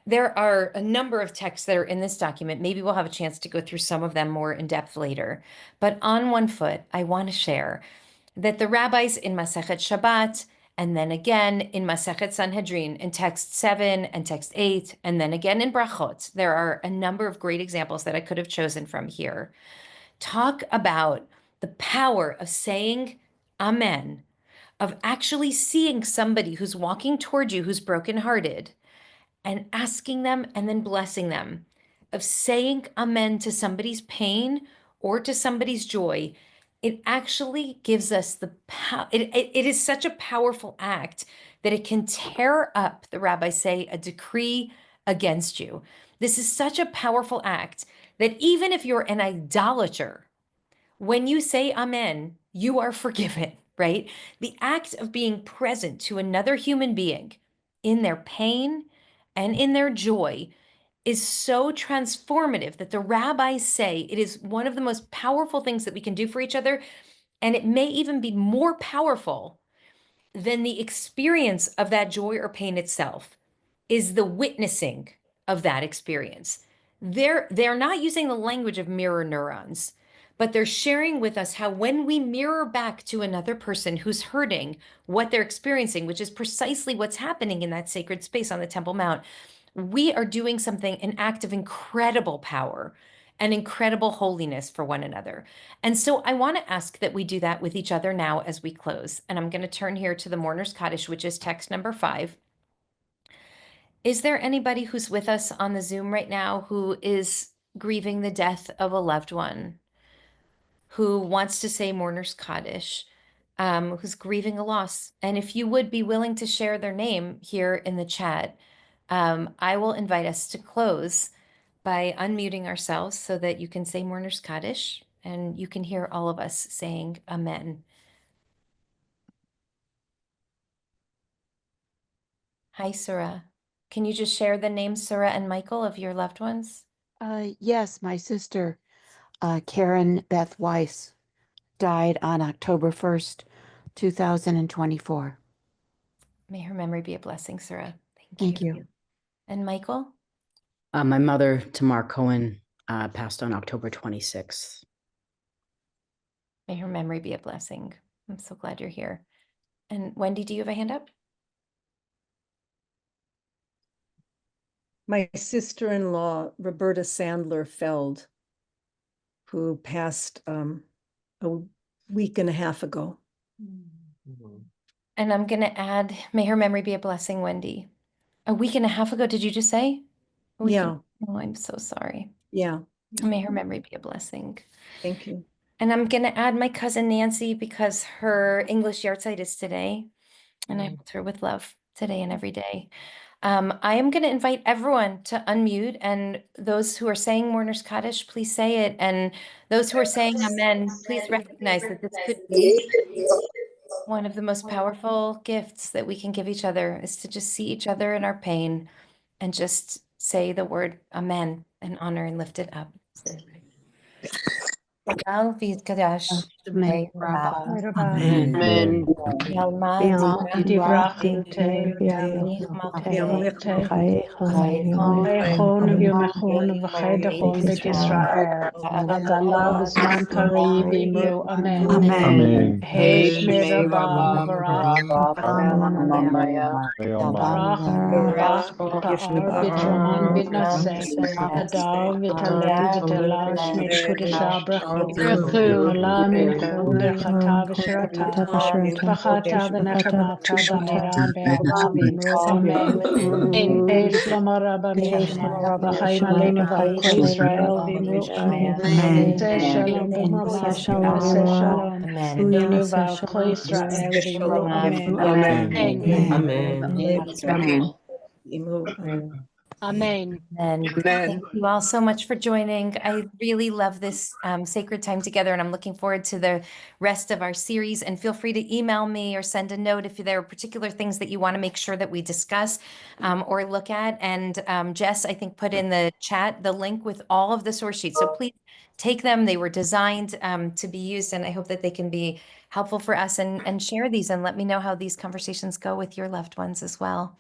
There are a number of texts that are in this document. Maybe we'll have a chance to go through some of them more in depth later. But on one foot, I want to share that the rabbis in Masechet Shabbat, and then again in Masechet Sanhedrin, in text 7 and text 8, and then again in Brachot, there are a number of great examples that I could have chosen from here. Talk about the power of saying amen, of actually seeing somebody who's walking toward you, who's brokenhearted, and asking them and then blessing them, of saying amen to somebody's pain or to somebody's joy. It actually gives us the power. It is such a powerful act that it can tear up, the rabbis say, a decree against you. This is such a powerful act that even if you're an idolater, when you say amen, you are forgiven, right? The act of being present to another human being in their pain and in their joy is so transformative that the rabbis say it is one of the most powerful things that we can do for each other. And it may even be more powerful than the experience of that joy or pain itself, is the witnessing of that experience. They're not using the language of mirror neurons, but they're sharing with us how when we mirror back to another person who's hurting what they're experiencing, which is precisely what's happening in that sacred space on the Temple Mount, we are doing something, an act of incredible power and incredible holiness for one another. And so I want to ask that we do that with each other now as we close. And I'm going to turn here to the Mourner's Kaddish, which is text number 5. Is there anybody who's with us on the Zoom right now who is grieving the death of a loved one, who wants to say Mourner's Kaddish, who's grieving a loss? And if you would be willing to share their name here in the chat, I will invite us to close by unmuting ourselves so that you can say Mourner's Kaddish and you can hear all of us saying Amen. Hi, Sarah. Can you just share the names, Sarah and Michael, of your loved ones? Yes, my sister, Karen Beth Weiss, died on October 1st, 2024. May her memory be a blessing, Sarah. Thank you. And Michael? My mother, Tamar Cohen, passed on October 26th. May her memory be a blessing. I'm so glad you're here. And Wendy, do you have a hand up? My sister-in-law, Roberta Sandler Feld, who passed a week and a half ago. And I'm going to add, may her memory be a blessing, Wendy. A week and a half ago, did you just say? Yeah. Oh, I'm so sorry. Yeah. May her memory be a blessing. Thank you. And I'm going to add my cousin Nancy because her English yahrzeit is today. And I hold her with love today and every day. I am going to invite everyone to unmute, and those who are saying Mourner's Kaddish, please say it. And those who are saying Amen, please recognize that this could be one of the most powerful gifts that we can give each other, is to just see each other in our pain and just say the word Amen and honor and lift it up. Gadal v'yitkadosh. May Rabbi. Amen. Yalmadi Divrachim Brachim te, Tamich Machom te, Chaychon Chaychon v'Yomechon v'Chaydachon b'It Yisrael. Agala b'Zman Karib Imru Amen. Amen. Shmei Rabba Varach Barach B'Pa'ar B'Tron B'Naseh Hadar V'Talel V'Telar Shmei Kudasha Brachu Ala Minchu Dechata V'Shirata V'Chata V'Nechamata V'Nira Be'Ava V'Imru Amen. In Shloma Rabbanim V'Chaim Aleinu V'Al Israel V'Imru Amen. Zeh Shalom B'Mrovav V'Aseh Shalom Inu V'Al Israel V'Imru Amen. Amen. And thank you all so much for joining. I really love this sacred time together, and I'm looking forward to the rest of our series. And feel free to email me or send a note if there are particular things that you want to make sure that we discuss or look at. And Jess, I think, put in the chat the link with all of the source sheets. So please take them. They were designed to be used, and I hope that they can be helpful for us, and share these and let me know how these conversations go with your loved ones as well.